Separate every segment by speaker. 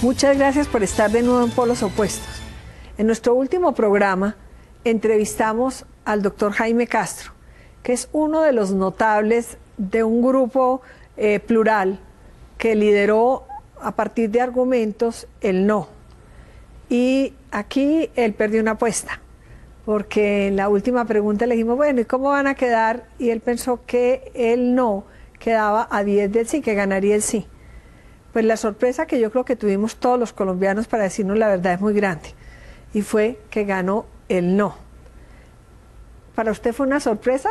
Speaker 1: Muchas gracias por estar de nuevo en Polos Opuestos. En nuestro último programa entrevistamos al doctor Jaime Castro, que es uno de los notables de un grupo plural que lideró a partir de argumentos el no. Y aquí él perdió una apuesta, porque en la última pregunta le dijimos, bueno, ¿y cómo van a quedar? Y él pensó que el no quedaba a 10 del sí, que ganaría el sí. Pues la sorpresa que yo creo que tuvimos todos los colombianos, para decirnos la verdad, es muy grande. Y fue que ganó el no. ¿Para usted fue una sorpresa?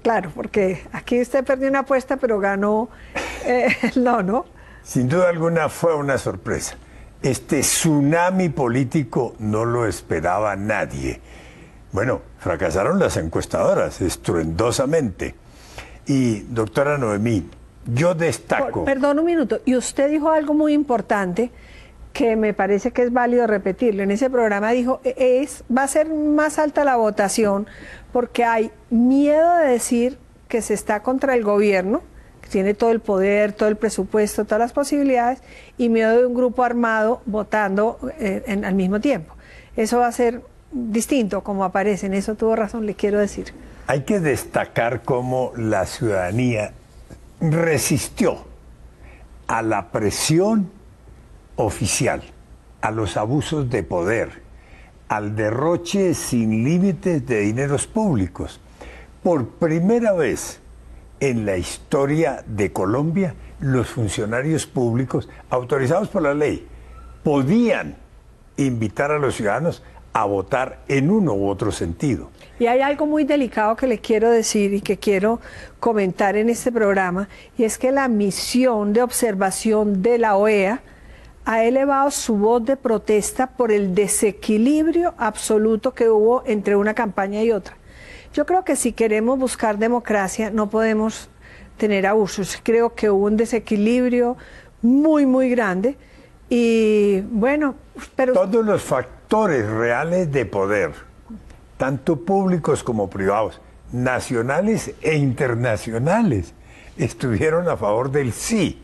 Speaker 1: Claro, porque aquí usted perdió una apuesta, pero ganó el no, ¿no?
Speaker 2: Sin duda alguna fue una sorpresa. Este tsunami político no lo esperaba nadie. Bueno, fracasaron las encuestadoras estruendosamente. Y, doctora Noemí, yo destaco...
Speaker 1: Perdón un minuto, y usted dijo algo muy importante que me parece que es válido repetirlo. En ese programa dijo, va a ser más alta la votación porque hay miedo de decir que se está contra el gobierno, que tiene todo el poder, todo el presupuesto, todas las posibilidades, y miedo de un grupo armado votando al mismo tiempo. Eso va a ser distinto como aparece, en eso tuvo razón, le quiero decir.
Speaker 2: Hay que destacar cómo la ciudadanía resistió a la presión oficial, a los abusos de poder, al derroche sin límites de dineros públicos. Por primera vez en la historia de Colombia, los funcionarios públicos, autorizados por la ley, podían invitar a los ciudadanos a votar en uno u otro sentido.
Speaker 1: Y hay algo muy delicado que le quiero decir y que quiero comentar en este programa, y es que la misión de observación de la OEA ha elevado su voz de protesta por el desequilibrio absoluto que hubo entre una campaña y otra. Yo creo que si queremos buscar democracia no podemos tener abusos. Creo que hubo un desequilibrio muy, muy grande y bueno, pero...
Speaker 2: Todos los factores reales de poder, tanto públicos como privados, nacionales e internacionales, estuvieron a favor del sí.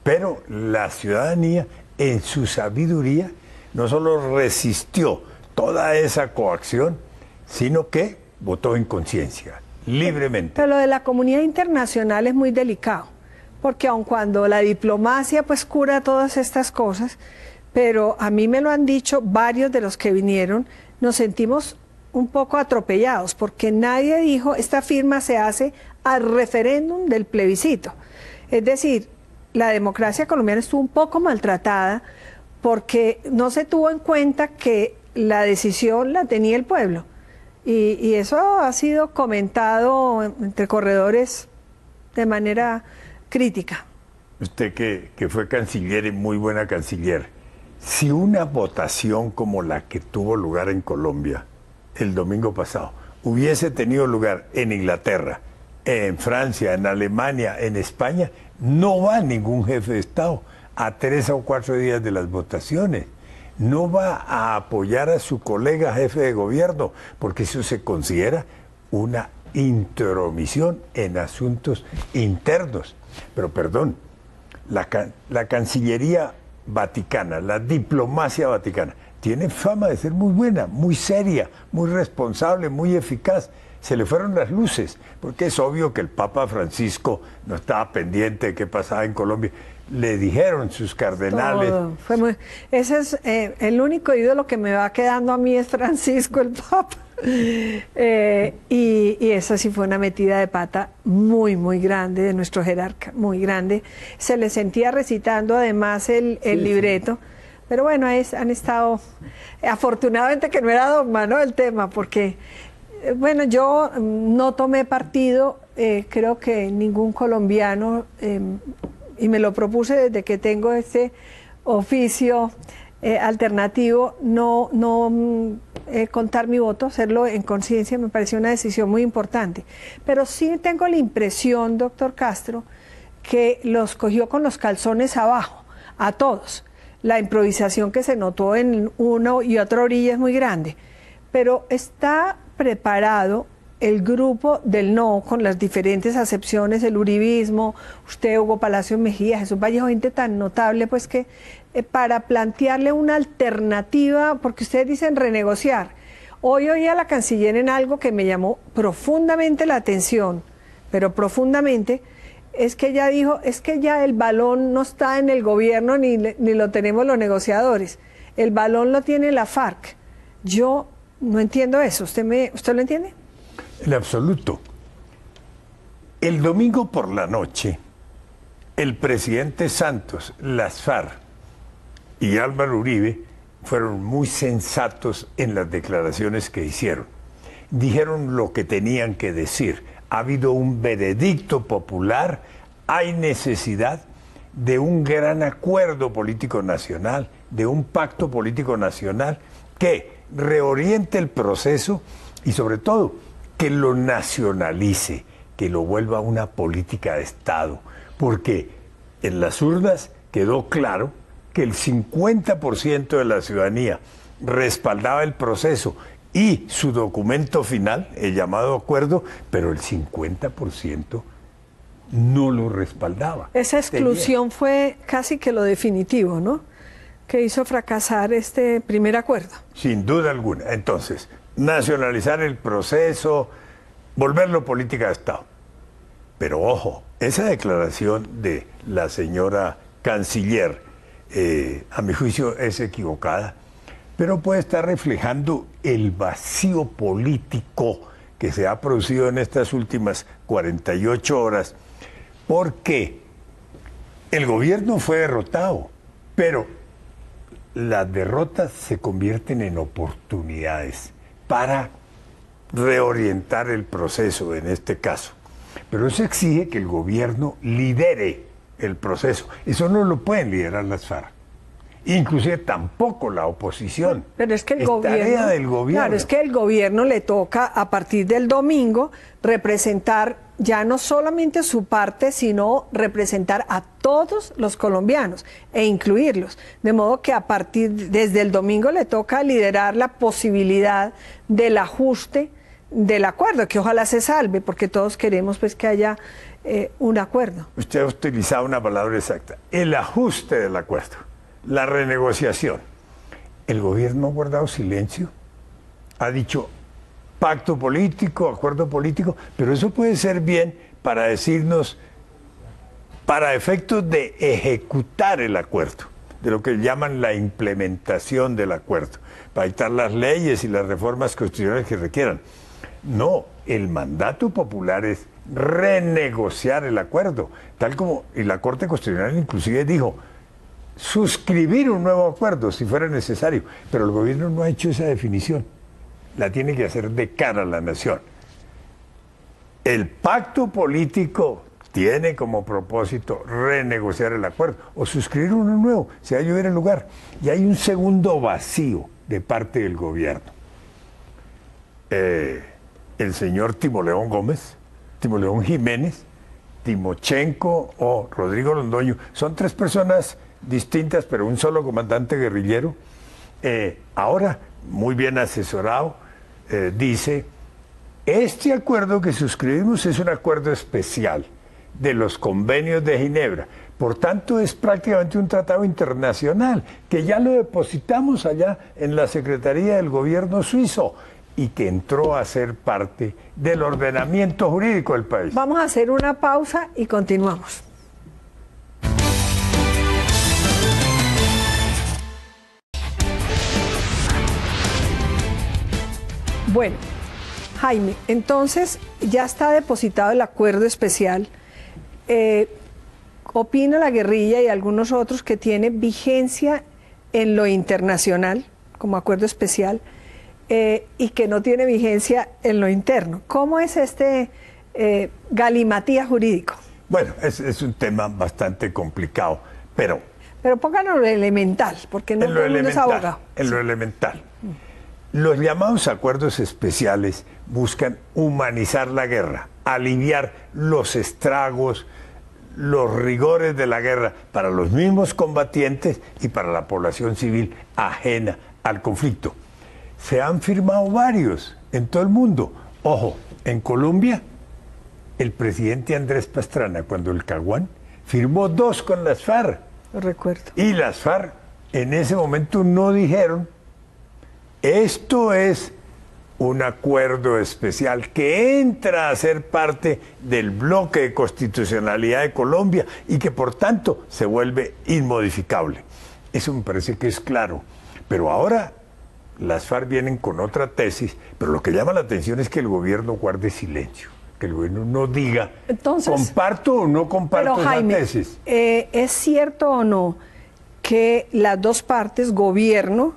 Speaker 2: Pero la ciudadanía, en su sabiduría, no solo resistió toda esa coacción, sino que votó en conciencia, libremente.
Speaker 1: Pero lo de la comunidad internacional es muy delicado, porque aun cuando la diplomacia pues cura todas estas cosas, pero a mí me lo han dicho varios de los que vinieron, nos sentimos un poco atropellados, porque nadie dijo, esta firma se hace al referéndum del plebiscito. Es decir, la democracia colombiana estuvo un poco maltratada porque no se tuvo en cuenta que la decisión la tenía el pueblo. Y eso ha sido comentado entre corredores de manera crítica.
Speaker 2: Usted que fue canciller y muy buena canciller, si una votación como la que tuvo lugar en Colombia el domingo pasado hubiese tenido lugar en Inglaterra, en Francia, en Alemania, en España, no va ningún jefe de Estado a 3 o 4 días de las votaciones. No va a apoyar a su colega jefe de gobierno, porque eso se considera una intromisión en asuntos internos. Pero perdón, la Cancillería Vaticana, la diplomacia vaticana, tiene fama de ser muy buena, muy seria, muy responsable, muy eficaz. Se le fueron las luces, porque es obvio que el Papa Francisco no estaba pendiente de qué pasaba en Colombia. Le dijeron sus cardenales.
Speaker 1: Ese es el único ídolo que me va quedando a mí, es Francisco, el Papa. Y esa sí fue una metida de pata muy, muy grande de nuestro jerarca, muy grande. Se le sentía recitando además el libreto. Sí. Pero bueno, han estado, afortunadamente que no era dogma, ¿no?, el tema, porque... Bueno, yo no tomé partido, creo que ningún colombiano, y me lo propuse desde que tengo este oficio alternativo, no contar mi voto, hacerlo en conciencia, me pareció una decisión muy importante. Pero sí tengo la impresión, doctor Castro, que los cogió con los calzones abajo, a todos. La improvisación que se notó en una y otra orilla es muy grande, pero está preparado el grupo del no, con las diferentes acepciones, el uribismo, usted, Hugo Palacio Mejía, Jesús Vallejo, gente tan notable, pues que para plantearle una alternativa, porque ustedes dicen renegociar. Hoy oí a la canciller en algo que me llamó profundamente la atención, pero profundamente, es que ella dijo, es que ya el balón no está en el gobierno ni lo tenemos los negociadores, el balón lo tiene la FARC. Yo no entiendo eso, ¿usted lo entiende?
Speaker 2: En absoluto. El domingo por la noche, el presidente Santos, las FARC y Álvaro Uribe fueron muy sensatos en las declaraciones que hicieron. Dijeron lo que tenían que decir. Ha habido un veredicto popular, hay necesidad de un gran acuerdo político nacional, de un pacto político nacional que reoriente el proceso y sobre todo que lo nacionalice, que lo vuelva una política de Estado, porque en las urnas quedó claro que el 50% de la ciudadanía respaldaba el proceso y su documento final, el llamado acuerdo, pero el 50% no lo respaldaba.
Speaker 1: Esa exclusión fue casi que lo definitivo, ¿no? Que hizo fracasar este primer acuerdo.
Speaker 2: Sin duda alguna. Entonces, nacionalizar el proceso, volverlo política de Estado. Pero ojo, esa declaración de la señora canciller, a mi juicio es equivocada, pero puede estar reflejando el vacío político que se ha producido en estas últimas 48 horas, porque el gobierno fue derrotado, pero las derrotas se convierten en oportunidades para reorientar el proceso en este caso. Pero eso exige que el gobierno lidere el proceso. Eso no lo pueden liderar las FARC. Inclusive tampoco la oposición.
Speaker 1: Pero es que el
Speaker 2: gobierno, tarea del gobierno.
Speaker 1: Claro, es que el gobierno le toca a partir del domingo representar ya no solamente su parte, sino representar a todos los colombianos e incluirlos. De modo que desde el domingo le toca liderar la posibilidad del ajuste del acuerdo, que ojalá se salve, porque todos queremos pues que haya un acuerdo.
Speaker 2: Usted ha utilizado una palabra exacta, el ajuste del acuerdo, la renegociación. El gobierno ha guardado silencio, ha dicho pacto político, acuerdo político, pero eso puede ser bien para decirnos, para efectos de ejecutar el acuerdo, de lo que llaman la implementación del acuerdo, para dictar las leyes y las reformas constitucionales que requieran. No, el mandato popular es renegociar el acuerdo, tal como, y la Corte Constitucional inclusive dijo, suscribir un nuevo acuerdo si fuera necesario, pero el gobierno no ha hecho esa definición, la tiene que hacer de cara a la nación. El pacto político tiene como propósito renegociar el acuerdo o suscribir uno nuevo, si hay hubiera lugar. Y hay un segundo vacío de parte del gobierno. El señor Timo León Gómez, Timo León Jiménez, Timochenko o Rodrigo Londoño, son tres personas distintas, pero un solo comandante guerrillero. Ahora, muy bien asesorado, dice, este acuerdo que suscribimos es un acuerdo especial de los convenios de Ginebra. Por tanto, es prácticamente un tratado internacional que ya lo depositamos allá en la Secretaría del Gobierno suizo y que entró a ser parte del ordenamiento jurídico del país.
Speaker 1: Vamos a hacer una pausa y continuamos. Bueno, Jaime, entonces ya está depositado el acuerdo especial. Opina la guerrilla y algunos otros que tiene vigencia en lo internacional como acuerdo especial y que no tiene vigencia en lo interno. ¿Cómo es este galimatía jurídico?
Speaker 2: Bueno, es un tema bastante complicado, pero
Speaker 1: pónganos lo elemental, porque no todo el mundo es abogado.
Speaker 2: En lo elemental. Los llamados acuerdos especiales buscan humanizar la guerra, aliviar los estragos, los rigores de la guerra para los mismos combatientes y para la población civil ajena al conflicto. Se han firmado varios en todo el mundo. Ojo, en Colombia, el presidente Andrés Pastrana, cuando el Caguán, firmó 2 con las FARC.
Speaker 1: Lo recuerdo.
Speaker 2: Y las FARC en ese momento no dijeron, esto es un acuerdo especial que entra a ser parte del bloque de constitucionalidad de Colombia y que por tanto se vuelve inmodificable. Eso me parece que es claro. Pero ahora las FARC vienen con otra tesis, pero lo que llama la atención es que el gobierno guarde silencio, que el gobierno no diga, entonces, ¿comparto o no comparto esa tesis?
Speaker 1: ¿Es cierto o no que las dos partes, gobierno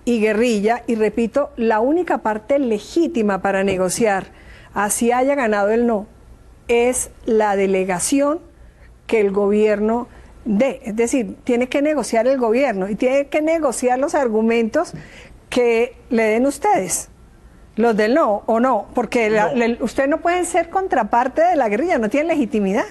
Speaker 1: y guerrilla, y repito, la única parte legítima para negociar, así haya ganado el no, es la delegación que el gobierno dé? Es decir, tiene que negociar el gobierno y tiene que negociar los argumentos que le den ustedes, los del no o no, porque ustedes no pueden ser contraparte de la guerrilla, no tienen legitimidad.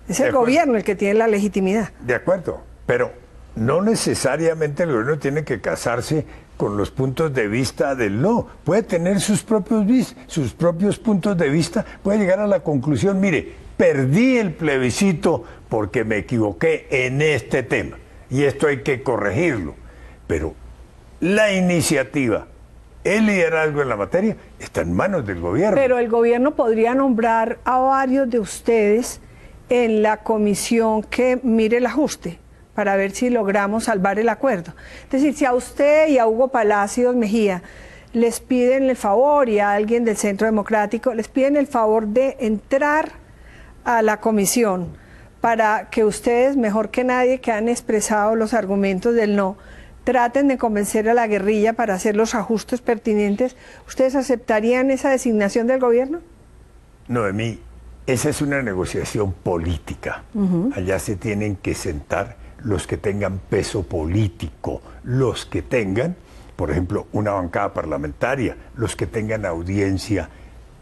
Speaker 1: Es el gobierno el que tiene la legitimidad.
Speaker 2: De acuerdo, pero no necesariamente el gobierno tiene que casarse con los puntos de vista del no. Puede tener sus propios puntos de vista, puede llegar a la conclusión, mire, perdí el plebiscito porque me equivoqué en este tema y esto hay que corregirlo. Pero la iniciativa, el liderazgo en la materia está en manos del gobierno.
Speaker 1: Pero el gobierno podría nombrar a varios de ustedes en la comisión que mire el ajuste, para ver si logramos salvar el acuerdo. Es decir, si a usted y a Hugo Palacios Mejía les piden el favor, y a alguien del Centro Democrático, les piden el favor de entrar a la comisión para que ustedes, mejor que nadie que han expresado los argumentos del no, traten de convencer a la guerrilla para hacer los ajustes pertinentes, ¿ustedes aceptarían esa designación del gobierno?
Speaker 2: Noemí, esa es una negociación política. Allá se tienen que sentar los que tengan peso político, los que tengan, por ejemplo, una bancada parlamentaria, los que tengan audiencia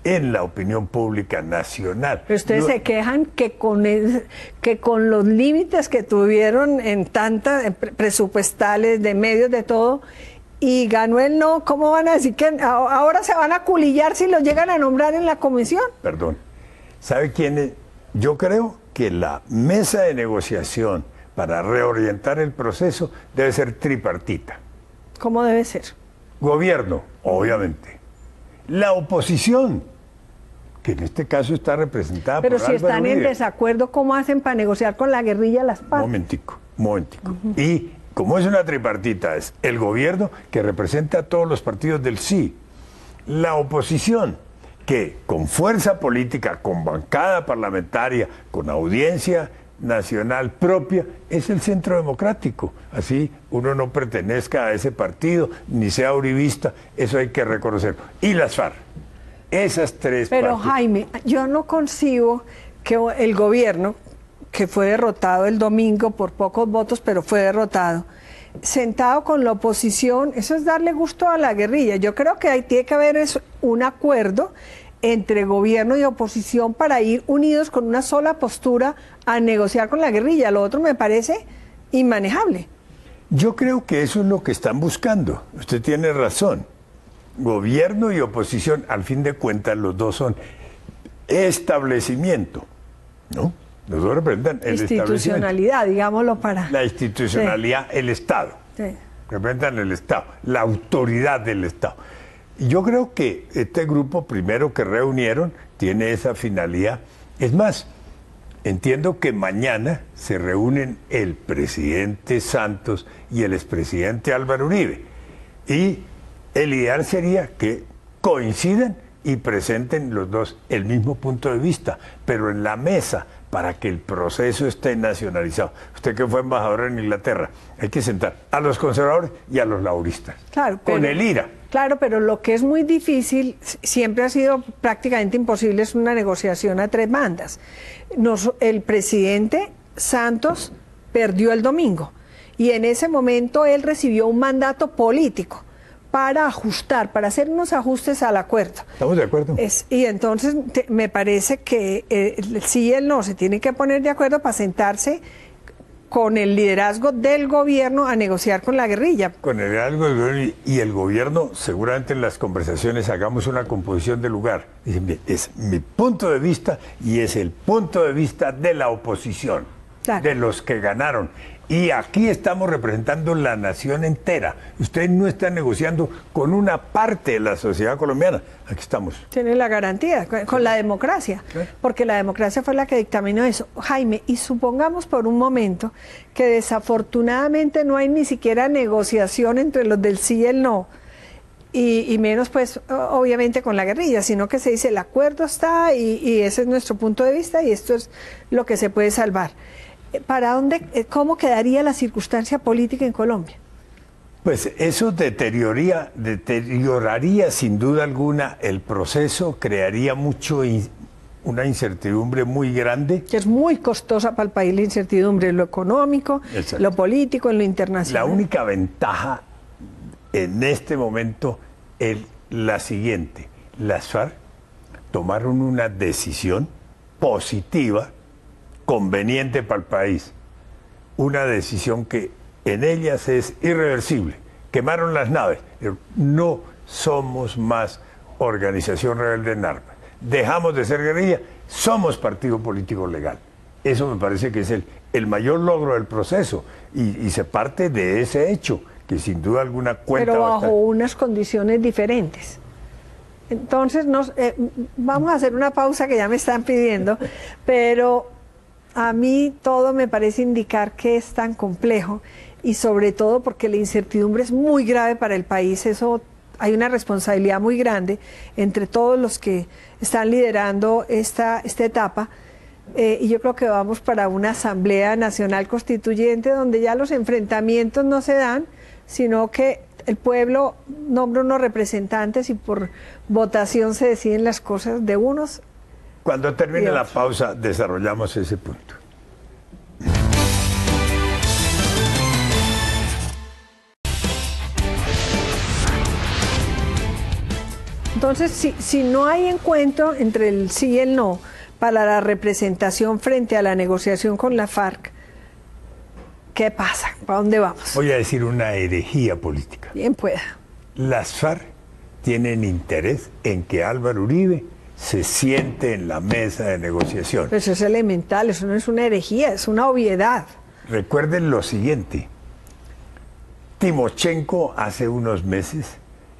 Speaker 2: en la opinión pública nacional.
Speaker 1: Pero ustedes se quejan que con los límites que tuvieron en tantas presupuestales, de medios, de todo, y ganó el no, ¿cómo van a decir que ahora se van a culillar si los llegan a nombrar en la comisión?
Speaker 2: Perdón, ¿sabe quién es? Yo creo que la mesa de negociación para reorientar el proceso debe ser tripartita.
Speaker 1: ¿Cómo debe ser?
Speaker 2: Gobierno, obviamente. La oposición, que en este caso está representada por Álvaro Uribe.
Speaker 1: Pero si están en desacuerdo, ¿cómo hacen para negociar con la guerrilla las partes?
Speaker 2: Momentico. Y como es una tripartita, es el gobierno que representa a todos los partidos del sí. La oposición, que con fuerza política, con bancada parlamentaria, con audiencia nacional propia, es el Centro Democrático. Así uno no pertenezca a ese partido, ni sea uribista, eso hay que reconocerlo. Y las FARC, esas tres
Speaker 1: Pero
Speaker 2: partes.
Speaker 1: Jaime, yo no concibo que el gobierno, que fue derrotado el domingo por pocos votos, pero fue derrotado, sentado con la oposición, eso es darle gusto a la guerrilla. Yo creo que ahí tiene que haber un acuerdo entre gobierno y oposición para ir unidos con una sola postura a negociar con la guerrilla. Lo otro me parece inmanejable.
Speaker 2: Yo creo que eso es lo que están buscando. Usted tiene razón. Gobierno y oposición, al fin de cuentas, los dos son establecimiento, ¿no? Los dos representan el
Speaker 1: institucionalidad, digámoslo para...
Speaker 2: La institucionalidad, sí. El Estado.
Speaker 1: Sí.
Speaker 2: Representan el Estado, la autoridad del Estado. Y yo creo que este grupo primero que reunieron tiene esa finalidad. Es más, entiendo que mañana se reúnen el presidente Santos y el expresidente Álvaro Uribe. Y el ideal sería que coincidan y presenten los dos el mismo punto de vista, pero en la mesa, para que el proceso esté nacionalizado. Usted que fue embajador en Inglaterra, hay que sentar a los conservadores y a los lauristas.
Speaker 1: Claro,
Speaker 2: con el IRA.
Speaker 1: Claro, pero lo que es muy difícil, siempre ha sido prácticamente imposible, es una negociación a tres bandas. El presidente Santos perdió el domingo y en ese momento él recibió un mandato político para ajustar, para hacer unos ajustes al acuerdo.
Speaker 2: ¿Estamos de acuerdo?
Speaker 1: Y entonces me parece que el sí y el no se tienen que poner de acuerdo para sentarse con el liderazgo del gobierno a negociar con la guerrilla.
Speaker 2: Con el liderazgo del gobierno y el gobierno, seguramente en las conversaciones hagamos una composición del lugar. Es mi punto de vista y es el punto de vista de la oposición, claro, de los que ganaron. Y aquí estamos representando la nación entera. Ustedes no están negociando con una parte de la sociedad colombiana. Aquí estamos.
Speaker 1: Tiene la garantía, con la democracia, porque la democracia fue la que dictaminó eso. Jaime, y supongamos por un momento que desafortunadamente no hay ni siquiera negociación entre los del sí y el no, y menos pues obviamente con la guerrilla, sino que se dice el acuerdo está y ese es nuestro punto de vista y esto es lo que se puede salvar. ¿Para dónde, cómo quedaría la circunstancia política en Colombia?
Speaker 2: Pues eso deterioraría sin duda alguna el proceso, crearía una incertidumbre muy grande.
Speaker 1: Que es muy costosa para el país la incertidumbre, en lo económico, exacto, lo político, en lo internacional.
Speaker 2: La única ventaja en este momento es la siguiente: las FARC tomaron una decisión positiva, conveniente para el país, una decisión que en ellas es irreversible. Quemaron las naves, no somos más organización rebelde en armas, dejamos de ser guerrilla, somos partido político legal. Eso me parece que es el mayor logro del proceso y se parte de ese hecho, que sin duda alguna cuenta
Speaker 1: pero bajo
Speaker 2: bastante.
Speaker 1: Unas condiciones diferentes. Entonces vamos a hacer una pausa que ya me están pidiendo, pero a mí todo me parece indicar que es tan complejo y sobre todo porque la incertidumbre es muy grave para el país. Eso hay una responsabilidad muy grande entre todos los que están liderando esta etapa y yo creo que vamos para una Asamblea Nacional Constituyente donde ya los enfrentamientos no se dan, sino que el pueblo nombra unos representantes y por votación se deciden las cosas de unos.
Speaker 2: Cuando termine la pausa, desarrollamos ese punto.
Speaker 1: Entonces, si no hay encuentro entre el sí y el no para la representación frente a la negociación con la FARC, ¿qué pasa? ¿Para dónde vamos?
Speaker 2: Voy a decir una herejía política.
Speaker 1: Bien pueda.
Speaker 2: Las FARC tienen interés en que Álvaro Uribe se siente en la mesa de negociación.
Speaker 1: Eso es elemental, eso no es una herejía, es una obviedad.
Speaker 2: Recuerden lo siguiente: Timochenko hace unos meses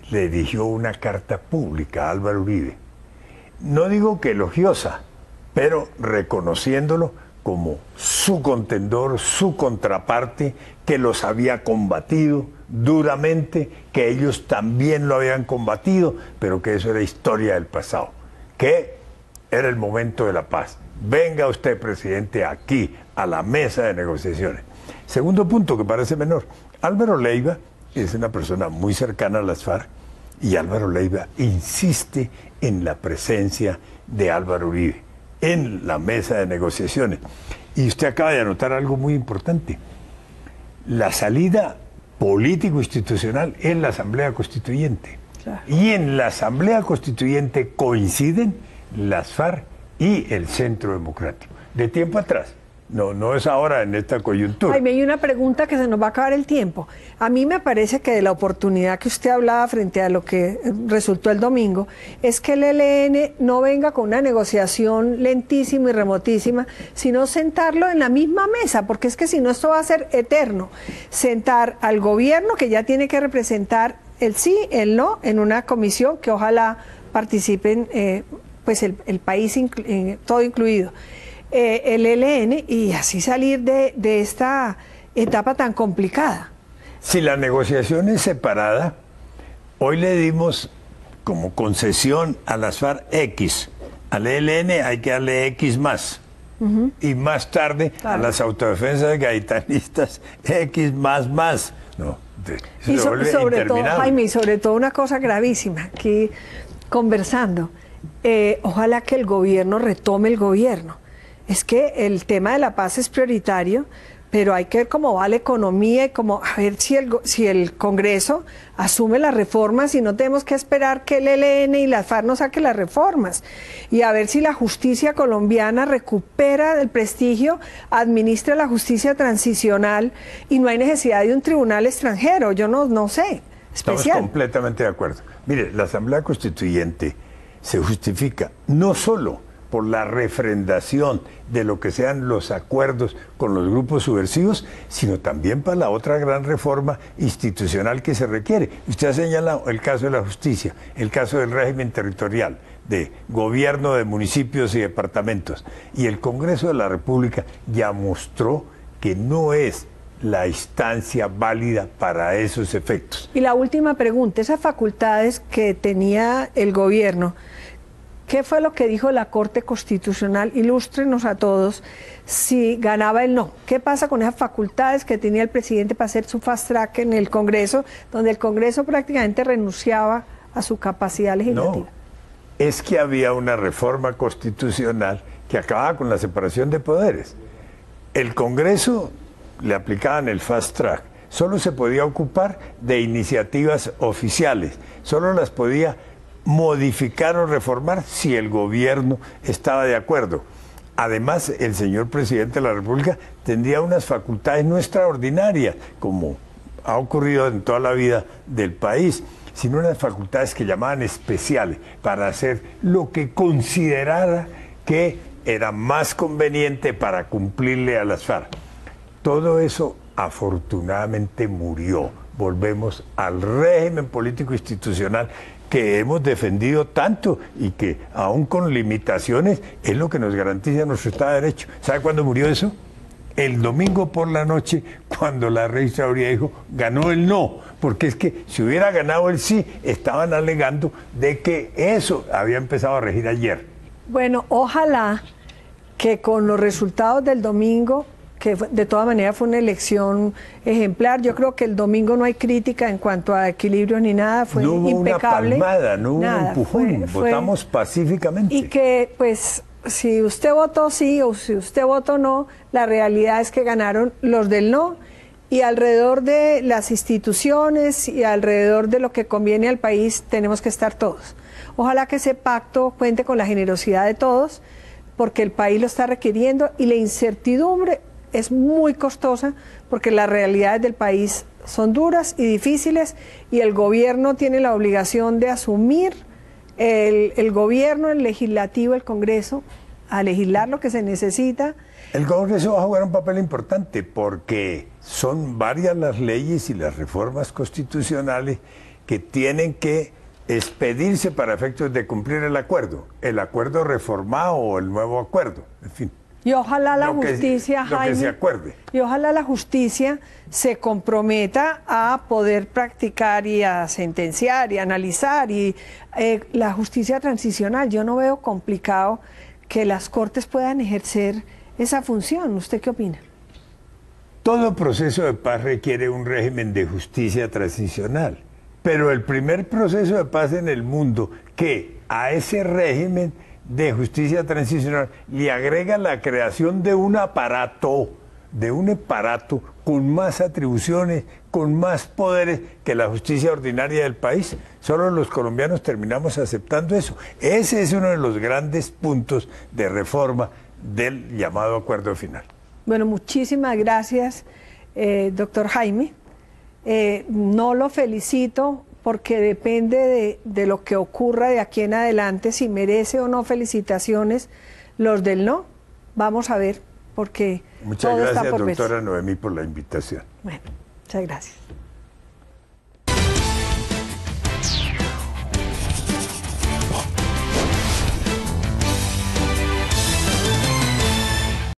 Speaker 2: le dirigió una carta pública a Álvaro Uribe. No digo que elogiosa, pero reconociéndolo como su contendor, su contraparte, que los había combatido duramente, que ellos también lo habían combatido, pero que eso era historia del pasado, que era el momento de la paz. Venga usted, presidente, aquí, a la mesa de negociaciones. Segundo punto, que parece menor: Álvaro Leiva es una persona muy cercana a las FARC y Álvaro Leiva insiste en la presencia de Álvaro Uribe en la mesa de negociaciones. Y usted acaba de anotar algo muy importante: la salida político-institucional en la Asamblea Constituyente. Claro. Y en la Asamblea Constituyente coinciden las FARC y el Centro Democrático. De tiempo atrás. No es ahora en esta coyuntura.
Speaker 1: Jaime, hay una pregunta que se nos va a acabar el tiempo. A mí me parece que de la oportunidad que usted hablaba frente a lo que resultó el domingo, es que el ELN no venga con una negociación lentísima y remotísima, sino sentarlo en la misma mesa, porque es que si no esto va a ser eterno. Sentar al gobierno, que ya tiene que representar el sí, el no, en una comisión que ojalá participen pues el país todo incluido. El ELN y así salir de esta etapa tan complicada.
Speaker 2: Si la negociación es separada, hoy le dimos como concesión a las FARC X, al ELN hay que darle X más, y más tarde a las autodefensas gaitanistas X más. No,
Speaker 1: y sobre todo, Jaime, y sobre todo una cosa gravísima, aquí conversando, ojalá que el gobierno retome el gobierno. Es que el tema de la paz es prioritario pero hay que ver cómo va la economía y cómo, a ver si el Congreso asume las reformas y no tenemos que esperar que el ELN y la FARC nos saquen las reformas. Y a ver si la justicia colombiana recupera el prestigio, administra la justicia transicional y no hay necesidad de un tribunal extranjero, yo no sé, especial.
Speaker 2: Estamos completamente de acuerdo. Mire, la Asamblea Constituyente se justifica no solo por la refrendación de lo que sean los acuerdos con los grupos subversivos, sino también para la otra gran reforma institucional que se requiere. Usted ha señalado el caso de la justicia, el caso del régimen territorial, de gobierno de municipios y departamentos. Y el Congreso de la República ya mostró que no es la instancia válida para esos efectos.
Speaker 1: Y la última pregunta, esas facultades que tenía el gobierno, ¿qué fue lo que dijo la Corte Constitucional? Ilústrenos a todos si ganaba el no. ¿Qué pasa con esas facultades que tenía el presidente para hacer su fast track en el Congreso, donde el Congreso prácticamente renunciaba a su capacidad legislativa?
Speaker 2: No, es que había una reforma constitucional que acababa con la separación de poderes. El Congreso le aplicaban el fast track. Solo se podía ocupar de iniciativas oficiales. Solo las podía modificar o reformar si el gobierno estaba de acuerdo. Además, el señor presidente de la República tendría unas facultades no extraordinarias, como ha ocurrido en toda la vida del país, sino unas facultades que llamaban especiales para hacer lo que considerara que era más conveniente para cumplirle a las FARC. Todo eso afortunadamente murió. Volvemos al régimen político institucional que hemos defendido tanto y que aún con limitaciones es lo que nos garantiza nuestro Estado de Derecho. ¿Sabe cuándo murió eso? El domingo por la noche, cuando la registraduría dijo, ganó el no, porque es que si hubiera ganado el sí, estaban alegando de que eso había empezado a regir ayer.
Speaker 1: Bueno, ojalá que con los resultados del domingo, que de todas maneras fue una elección ejemplar. Yo creo que el domingo no hay crítica en cuanto a equilibrio ni nada, fue impecable.
Speaker 2: No hubo una palmada, no hubo un empujón, votamos pacíficamente.
Speaker 1: Y que, pues, si usted votó sí o si usted votó no, la realidad es que ganaron los del no, y alrededor de las instituciones y alrededor de lo que conviene al país tenemos que estar todos. Ojalá que ese pacto cuente con la generosidad de todos, porque el país lo está requiriendo y la incertidumbre es muy costosa porque las realidades del país son duras y difíciles y el gobierno tiene la obligación de asumir, el gobierno, el legislativo, el Congreso, a legislar lo que se necesita.
Speaker 2: El Congreso va a jugar un papel importante porque son varias las leyes y las reformas constitucionales que tienen que expedirse para efectos de cumplir el acuerdo reformado o el nuevo acuerdo, en fin.
Speaker 1: Y ojalá la justicia,
Speaker 2: Jaime, se acuerde.
Speaker 1: Y ojalá la justicia se comprometa a poder practicar y a sentenciar y analizar. Y la justicia transicional, yo no veo complicado que las Cortes puedan ejercer esa función. ¿Usted qué opina?
Speaker 2: Todo proceso de paz requiere un régimen de justicia transicional. Pero el primer proceso de paz en el mundo que a ese régimen de justicia transicional le agrega la creación de un aparato con más atribuciones, con más poderes que la justicia ordinaria del país. Solo los colombianos terminamos aceptando eso. Ese es uno de los grandes puntos de reforma del llamado acuerdo final.
Speaker 1: Bueno, muchísimas gracias, doctor Jaime. No lo felicito porque depende de lo que ocurra de aquí en adelante, si merece o no felicitaciones los del no. Vamos a ver, porque
Speaker 2: muchas
Speaker 1: todo
Speaker 2: gracias,
Speaker 1: está por
Speaker 2: doctora
Speaker 1: verse.
Speaker 2: Noemí, por la invitación.
Speaker 1: Bueno, muchas gracias.